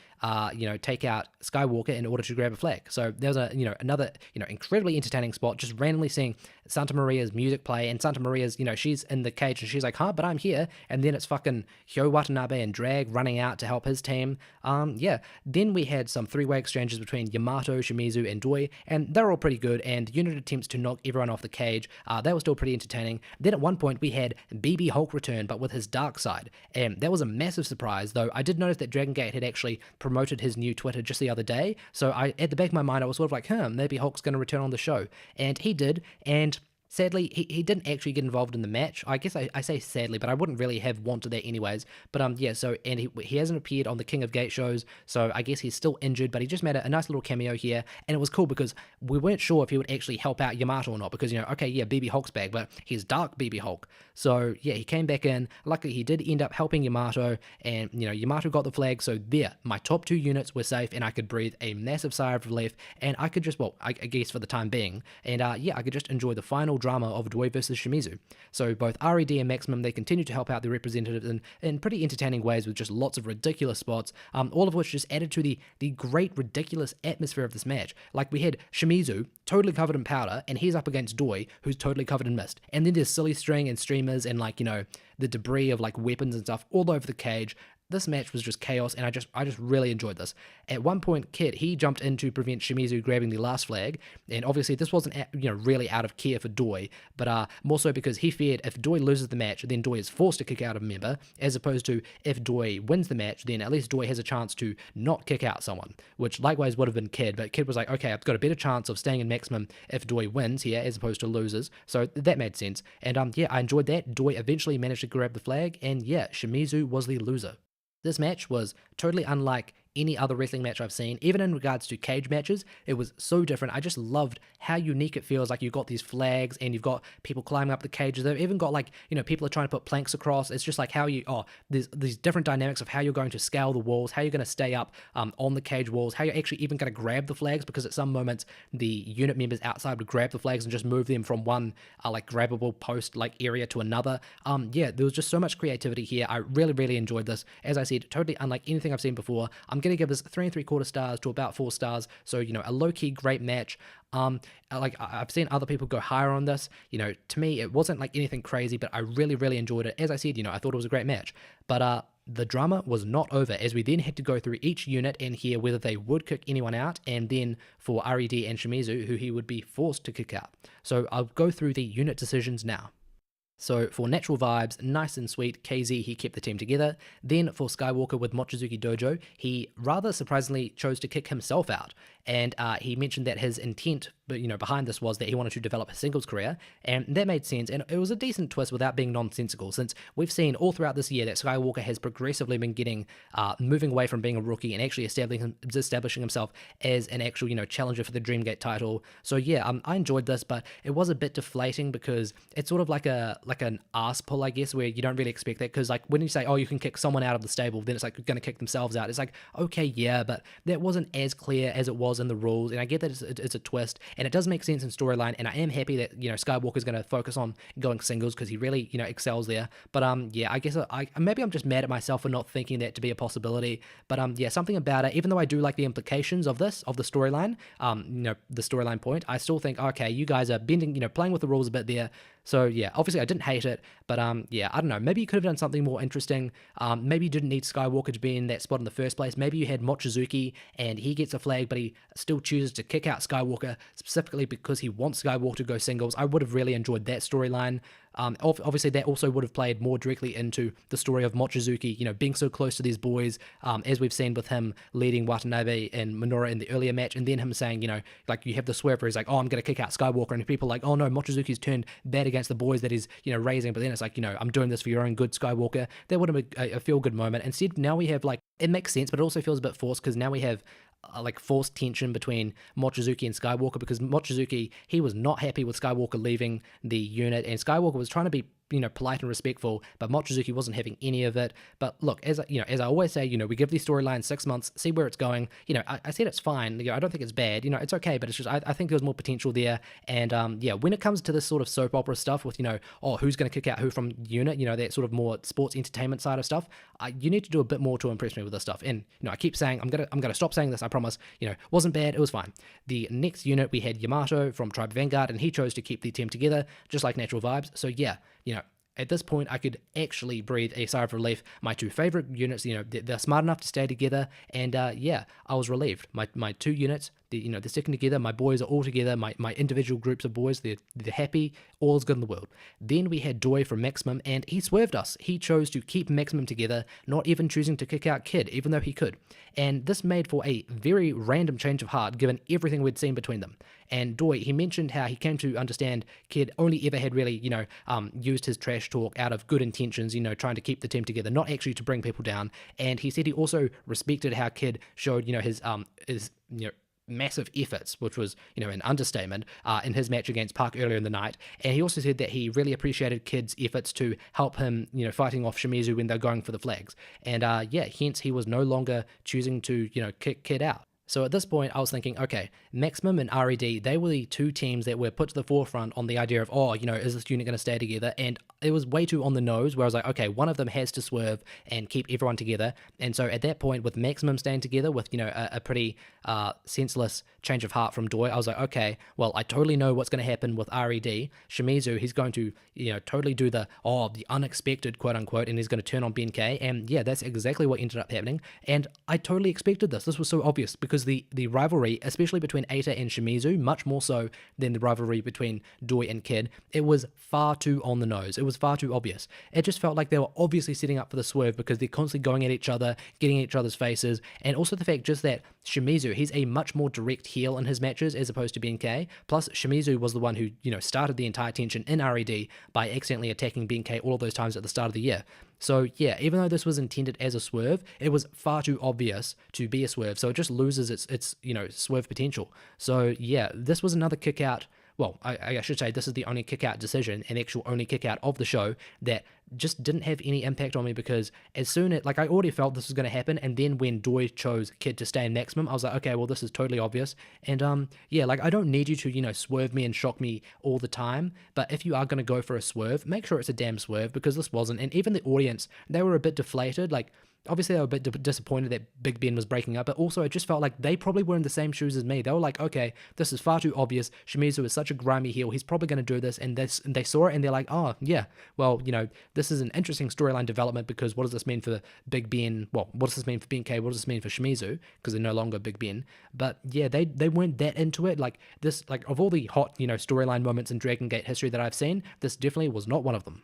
take out Skywalker in order to grab a flag. So there was another, incredibly entertaining spot, just randomly seeing Santa Maria's music play, and Santa Maria's, she's in the cage and she's like, huh, but I'm here. And then it's fucking Hyo Watanabe and Drag running out to help his team. Yeah. Then we had some 3-way exchanges between Yamato, Shimizu, and Doi, and they're all pretty good, and unit attempts to knock everyone off the cage, they were still pretty entertaining. Then at one point we had BB Hulk return, but with his dark side, and that was a massive surprise, though I did notice that Dragon Gate had actually promoted his new Twitter just the other day, so at the back of my mind I was sort of like, maybe Hulk's going to return on the show, and he did, and sadly, he didn't actually get involved in the match. I guess I say sadly, but I wouldn't really have wanted that anyways. But yeah, so, and he hasn't appeared on the King of Gate shows, so I guess he's still injured, but he just made a nice little cameo here, and it was cool because we weren't sure if he would actually help out Yamato or not, because, okay, yeah, BB Hulk's back, but he's Dark BB Hulk. So yeah, he came back in. Luckily, he did end up helping Yamato, and, Yamato got the flag, so there, my top 2 units were safe, and I could breathe a massive sigh of relief, and I could just, well, I guess for the time being, and yeah, I could just enjoy the final drama of Doi versus Shimizu. So both RED and Maximum, they continue to help out their representatives in pretty entertaining ways with just lots of ridiculous spots, all of which just added to the great, ridiculous atmosphere of this match. Like, we had Shimizu, totally covered in powder, and he's up against Doi, who's totally covered in mist. And then there's silly string and streamers and, like, the debris of, like, weapons and stuff all over the cage. This match was just chaos, and I just really enjoyed this. At one point, Kit, he jumped in to prevent Shimizu grabbing the last flag, and obviously this wasn't really out of care for Doi, but more so because he feared if Doi loses the match, then Doi is forced to kick out a member, as opposed to if Doi wins the match, then at least Doi has a chance to not kick out someone, which likewise would have been Kid, but Kid was like, okay, I've got a better chance of staying in Maximum if Doi wins here, as opposed to loses, so that made sense, and yeah, I enjoyed that. Doi eventually managed to grab the flag, and yeah, Shimizu was the loser. This match was totally unlike any other wrestling match I've seen. Even in regards to cage matches, it was so different. I just loved how unique it feels. Like, you've got these flags and you've got people climbing up the cages. They've even got, like, people are trying to put planks across. It's just like how there's these different dynamics of how you're going to scale the walls, how you're going to stay up on the cage walls, how you're actually even going to grab the flags, because at some moments the unit members outside would grab the flags and just move them from one like grabbable post like area to another. Yeah, there was just so much creativity here. I really, really enjoyed this. As I said, totally unlike anything I've seen before. I'm going to give this 3 3/4 stars to about 4 stars. So, a low-key great match. Like, I've seen other people go higher on this. To me, it wasn't like anything crazy, but I really, really enjoyed it. As I said, I thought it was a great match. But the drama was not over, as we then had to go through each unit and hear whether they would kick anyone out, and then for Red and Shimizu, who he would be forced to kick out. So I'll go through the unit decisions now. So for Natural Vibes, nice and sweet, KZ, he kept the team together. Then for Skywalker with Mochizuki Dojo, he rather surprisingly chose to kick himself out. And he mentioned that his intent, behind this was that he wanted to develop a singles career, and that made sense. And it was a decent twist without being nonsensical, since we've seen all throughout this year that Skywalker has progressively been moving away from being a rookie and actually establishing himself as an actual, challenger for the Dreamgate title. So yeah, I enjoyed this, but it was a bit deflating because it's sort of like an ass pull, I guess, where you don't really expect that. Because like when you say, oh, you can kick someone out of the stable, then it's like going to kick themselves out. It's like, okay, yeah, but that wasn't as clear as it was in the rules. And I get that it's a twist, and it does make sense in storyline. And I am happy that Skywalker's going to focus on going singles because he really excels there. But yeah, I guess maybe I'm just mad at myself for not thinking that to be a possibility. But yeah, something about it. Even though I do like the implications of this, of the storyline, the storyline point, I still think, okay, you guys are bending, playing with the rules a bit there. So yeah, obviously I didn't hate it, but yeah, I don't know. Maybe you could have done something more interesting. Maybe you didn't need Skywalker to be in that spot in the first place. Maybe you had Mochizuki and he gets a flag, but he still chooses to kick out Skywalker specifically because he wants Skywalker to go singles. I would have really enjoyed that storyline. Obviously that also would have played more directly into the story of Mochizuki, being so close to these boys, as we've seen with him leading Watanabe and Minoru in the earlier match, and then him saying, like you have the swerve where he's like, oh, I'm going to kick out Skywalker, and people are like, oh no, Mochizuki's turned bad against the boys that he's, raising, but then it's like, I'm doing this for your own good, Skywalker. That would have been a feel-good moment. Instead, now we have like, it makes sense, but it also feels a bit forced because now we have like forced tension between Mochizuki and Skywalker, because Mochizuki, he was not happy with Skywalker leaving the unit, and Skywalker was trying to be polite and respectful, but Mochizuki wasn't having any of it. But look, as I always say, we give these storylines 6 months, see where it's going. I said it's fine. I don't think it's bad. It's okay, but it's just I think there's more potential there. And yeah, when it comes to this sort of soap opera stuff with oh, who's going to kick out who from the unit, that sort of more sports entertainment side of stuff, you need to do a bit more to impress me with this stuff. And I keep saying I'm gonna stop saying this. I promise. Wasn't bad. It was fine. The next unit we had Yamato from Tribe Vanguard, and he chose to keep the team together just like Natural Vibes. So yeah, at this point, I could actually breathe a sigh of relief. My two favorite units, they're smart enough to stay together, and yeah, I was relieved. My two units, they're sticking together. My boys are all together. My individual groups of boys, they're happy. All's good in the world. Then we had Doi from Maximum, and he swerved us. He chose to keep Maximum together, not even choosing to kick out Kid, even though he could. And this made for a very random change of heart, given everything we'd seen between them. And Doi, he mentioned how he came to understand Kid only ever had really, used his trash talk out of good intentions, trying to keep the team together, not actually to bring people down. And he said he also respected how Kid showed, his massive efforts, which was, an understatement, in his match against Park earlier in the night. And he also said that he really appreciated Kid's efforts to help him, fighting off Shimizu when they're going for the flags. And yeah, hence he was no longer choosing to, kick Kid out. So at this point, I was thinking, okay, Maximum and RED, they were the two teams that were put to the forefront on the idea of, oh, is this unit going to stay together? And it was way too on the nose, where I was like, okay, one of them has to swerve and keep everyone together. And so at that point, with Maximum staying together with, a pretty senseless change of heart from Doi, I was like, okay, well, I totally know what's going to happen with RED. Shimizu, he's going to, totally do the unexpected, quote unquote, and he's going to turn on BNK. And yeah, that's exactly what ended up happening. And I totally expected this. This was so obvious because the rivalry, especially between Eita and Shimizu, much more so than the rivalry between Doi and Kid, it was far too on the nose. It was far too obvious. It just felt like they were obviously setting up for the swerve because they're constantly going at each other, getting in each other's faces, and also the fact just that Shimizu, he's a much more direct heel in his matches as opposed to BNK. Plus, Shimizu was the one who, started the entire tension in RED by accidentally attacking BNK all of those times at the start of the year. So yeah, even though this was intended as a swerve, it was far too obvious to be a swerve, so it just loses its swerve potential. So yeah, this was another kick out. Well, I should say this is the only kick-out decision, and actual only kick-out of the show that just didn't have any impact on me, because as soon as, I already felt this was going to happen, and then when Doi chose Kid to stay in Maximum, I was like, okay, well, this is totally obvious. And yeah, I don't need you to, swerve me and shock me all the time, but if you are going to go for a swerve, make sure it's a damn swerve, because this wasn't. And even the audience, they were a bit deflated. obviously they were a bit disappointed that Big Ben was breaking up, but also it just felt like they probably were in the same shoes as me. They were like, okay, this is far too obvious. Shimizu is such a grimy heel. He's probably going to do this. And they saw it and they're like, oh, yeah, well, this is an interesting storyline development because what does this mean for Big Ben? Well, what does this mean for BK? What does this mean for Shimizu? Because they're no longer Big Ben. But yeah, they weren't that into it. Like this, like of all the hot, storyline moments in Dragon Gate history that I've seen, this definitely was not one of them.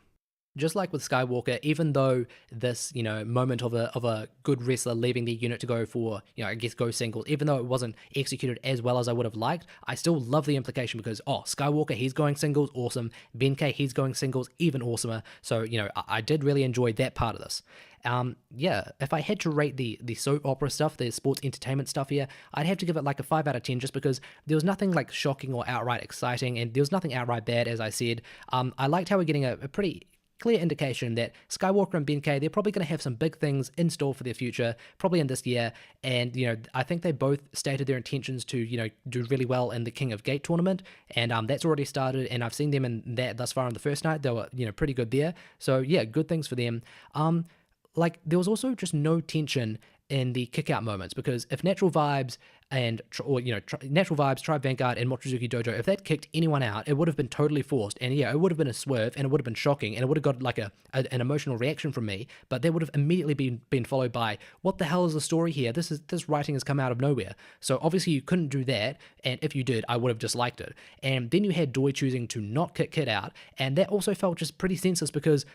Just like with Skywalker, even though this, moment of a good wrestler leaving the unit to go for, I guess go singles, even though it wasn't executed as well as I would have liked, I still love the implication because, Skywalker, he's going singles, awesome. BK, he's going singles, even awesomer. So, I did really enjoy that part of this. If I had to rate the soap opera stuff, the sports entertainment stuff here, I'd have to give it like a 5 out of 10 just because there was nothing like shocking or outright exciting, and there was nothing outright bad, as I said. I liked how we're getting a pretty clear indication that Skywalker and BK, they're probably going to have some big things in store for their future, probably in this year. And, I think they both stated their intentions to, do really well in the King of Gate tournament. And that's already started. And I've seen them in that thus far on the first night. They were, pretty good there. So, yeah, good things for them. There was also just no tension in the kick-out moments because if Natural Vibes and Natural Vibes, Tribe Vanguard, and Mochizuki Dojo, if that kicked anyone out, it would have been totally forced, and yeah, it would have been a swerve, and it would have been shocking, and it would have got like an emotional reaction from me, but that would have immediately been followed by, what the hell is the story here? This writing has come out of nowhere. So obviously you couldn't do that, and if you did, I would have disliked it. And then you had Doi choosing to not kick Kid out, and that also felt just pretty senseless because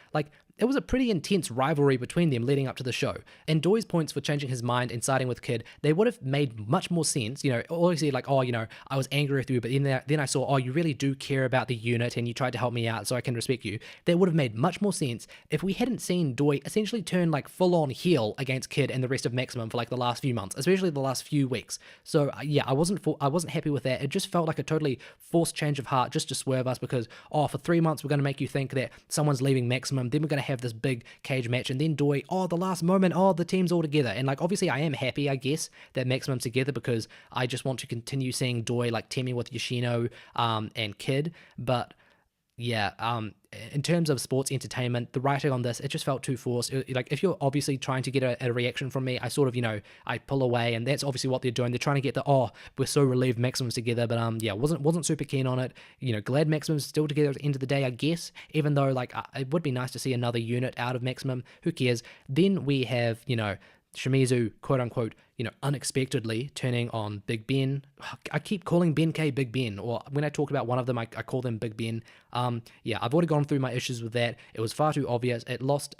it was a pretty intense rivalry between them leading up to the show. And Doi's points for changing his mind and siding with Kid, they would have made much more sense. Obviously I was angry with you, but then I saw, you really do care about the unit and you tried to help me out so I can respect you. That would have made much more sense if we hadn't seen Doi essentially turn full on heel against Kid and the rest of Maximum for the last few months, especially the last few weeks. So yeah, I wasn't happy with that. It just felt like a totally forced change of heart just to swerve us because, for 3 months we're going to make you think that someone's leaving Maximum, then we're going to have this big cage match, and then Doi, the last moment, the team's all together. And obviously I am happy, I guess, that Maximum's together because I just want to continue seeing Doi teaming with Yoshino and Kid. But yeah, in terms of sports entertainment, the writing on this, it just felt too forced. If you're obviously trying to get a reaction from me, I sort of, I pull away, and that's obviously what they're doing. They're trying to get we're so relieved Maximum's together, but wasn't super keen on it. Glad Maximum's still together at the end of the day, I guess, even though, it would be nice to see another unit out of Maximum. Who cares? Then we have, Shimizu, quote unquote, unexpectedly turning on Big Ben. I keep calling BK Big Ben, or when I talk about one of them, I call them Big Ben. I've already gone through my issues with that. It was far too obvious. It lost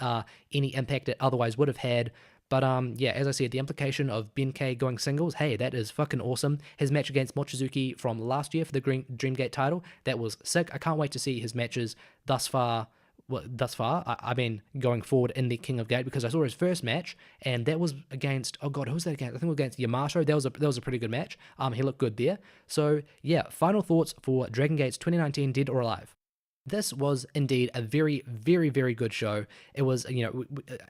any impact it otherwise would have had. But as I said, the implication of BK going singles, hey, that is fucking awesome. His match against Mochizuki from last year for the Dreamgate title, that was sick. I can't wait to see his matches thus far. I mean, going forward in the King of Gate, because I saw his first match, and that was against, who was that against? I think it was against Yamato. That was a pretty good match. He looked good there. So yeah, final thoughts for Dragon Gate's 2019 Dead or Alive. This was indeed a very, very, very good show. It was,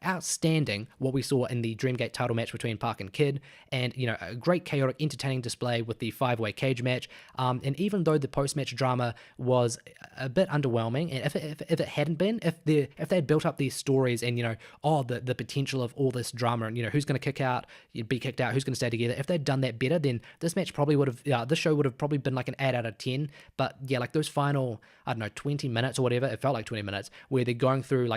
outstanding what we saw in the Dreamgate title match between Park and Kid, and, a great chaotic, entertaining display with the 5-way cage match. And even though the post-match drama was a bit underwhelming, and if it hadn't been, if they had built up these stories and, the potential of all this drama and, who's going to be kicked out, who's going to stay together, if they'd done that better, then this match probably would have, this show would have probably been an 8 out of 10. But yeah, those final, 20 minutes or whatever, it felt like 20 minutes, where they're going through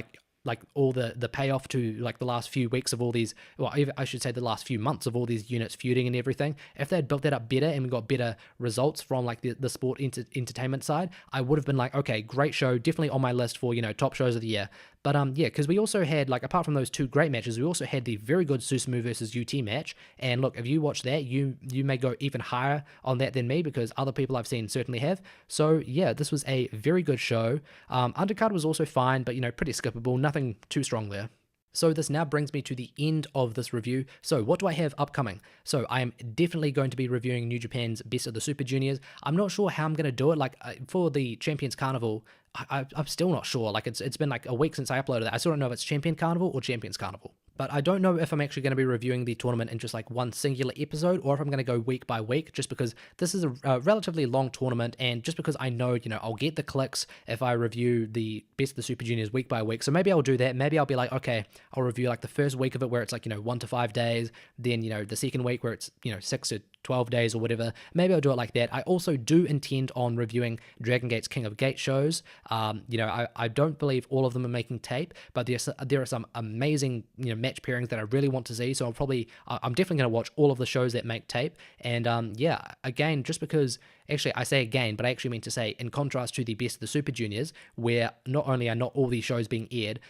all the payoff to the last few weeks of all these, I should say the last few months of all these units feuding and everything. If they had built that up better and we got better results from the sport entertainment side, I would have been okay, great show, definitely on my list for top shows of the year. But because we also had apart from those 2 great matches, we also had the very good Susumu versus UT match. And look, if you watch that, you may go even higher on that than me, because other people I've seen certainly have. So yeah, this was a very good show. Undercard was also fine, but pretty skippable, nothing too strong there. So this now brings me to the end of this review. So what do I have upcoming? So I am definitely going to be reviewing New Japan's Best of the Super Juniors. I'm not sure how I'm going to do it. For the Champions Carnival, I'm still not sure. It's been a week since I uploaded that. I still don't know if it's Champion Carnival or Champions Carnival. But I don't know if I'm actually going to be reviewing the tournament in just like one singular episode, or if I'm going to go week by week, just because this is a relatively long tournament, and just because I know, I'll get the clicks if I review the best of the Super Juniors week by week. So maybe I'll do that. Maybe I'll be like, okay, I'll review like the first week of it where it's like, 1 to 5 days. Then, the second week where it's, 6 to 12 days or whatever. Maybe I'll do it like that. I also do intend on reviewing Dragon Gate's King of Gate shows. I don't believe all of them are making tape, but there are some amazing, match pairings that I really want to see. So I'm definitely going to watch all of the shows that make tape. And again, just because, actually I say again, but I actually mean to say in contrast to the best of the Super Juniors, where not only are not all these shows being aired,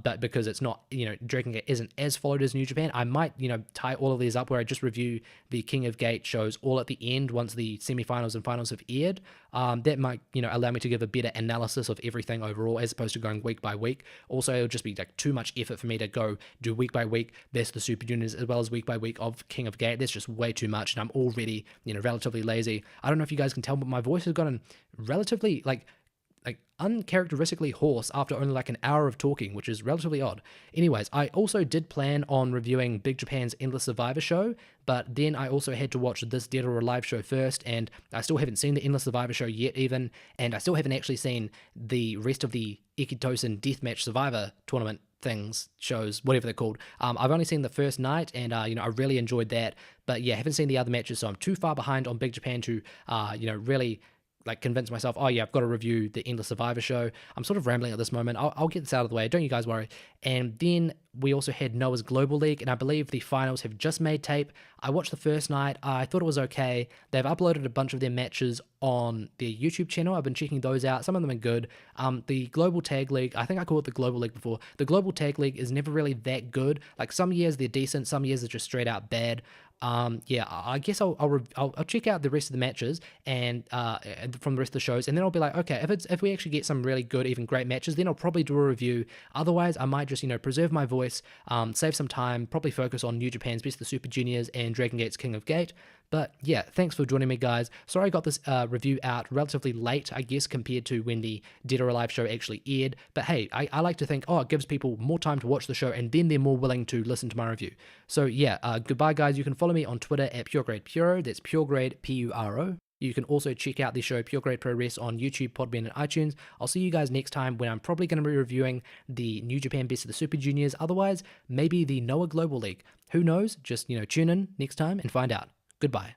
but because it's not, Dragon Gate isn't as followed as New Japan, I might, tie all of these up where I just review the King of Gate shows all at the end once the semifinals and finals have aired. That might, allow me to give a better analysis of everything overall as opposed to going week by week. Also, it'll just be like too much effort for me to go do week by week Best of the Super Juniors as well as week by week of King of Gate. That's just way too much, and I'm already, relatively lazy. I don't know if you guys can tell, but my voice has gotten relatively like uncharacteristically hoarse after only like an hour of talking, which is relatively odd. Anyways, I also did plan on reviewing Big Japan's Endless Survivor show, but then I also had to watch this Dead or Alive show first, and I still haven't seen the Endless Survivor show yet even, and I still haven't actually seen the rest of the Ikitosen Deathmatch Survivor tournament shows, whatever they're called. I've only seen the first night, and I really enjoyed that, but yeah, haven't seen the other matches, so I'm too far behind on Big Japan to really like convince myself, oh yeah, I've got to review the Endless Survivor show. I'm sort of rambling at this moment. I'll get this out of the way. Don't you guys worry. And then we also had Noah's Global League, and I believe the finals have just made tape. I watched the first night. I thought it was okay. They've uploaded a bunch of their matches on their YouTube channel. I've been checking those out. Some of them are good. The Global Tag League, I think I called it the Global League before. The Global Tag League is never really that good. Like some years they're decent, some years they're just straight out bad. I guess I'll check out the rest of the matches and from the rest of the shows, and then I'll be like, okay, if we actually get some really good, even great matches, then I'll probably do a review. Otherwise, I might just preserve my voice, save some time, probably focus on New Japan's Best of the Super Juniors and Dragon Gate's King of Gate. But yeah, thanks for joining me, guys. Sorry I got this review out relatively late, I guess, compared to when the Dead or Alive show actually aired. But hey, I like to think, it gives people more time to watch the show, and then they're more willing to listen to my review. So yeah, goodbye, guys. You can follow me on Twitter at PureGradePuro. That's PureGrade, Puro. You can also check out the show Pure Grade Pro Wrest on YouTube, Podbean, and iTunes. I'll see you guys next time when I'm probably going to be reviewing the New Japan Best of the Super Juniors. Otherwise, maybe the Noah Global League. Who knows? Just, tune in next time and find out. Goodbye.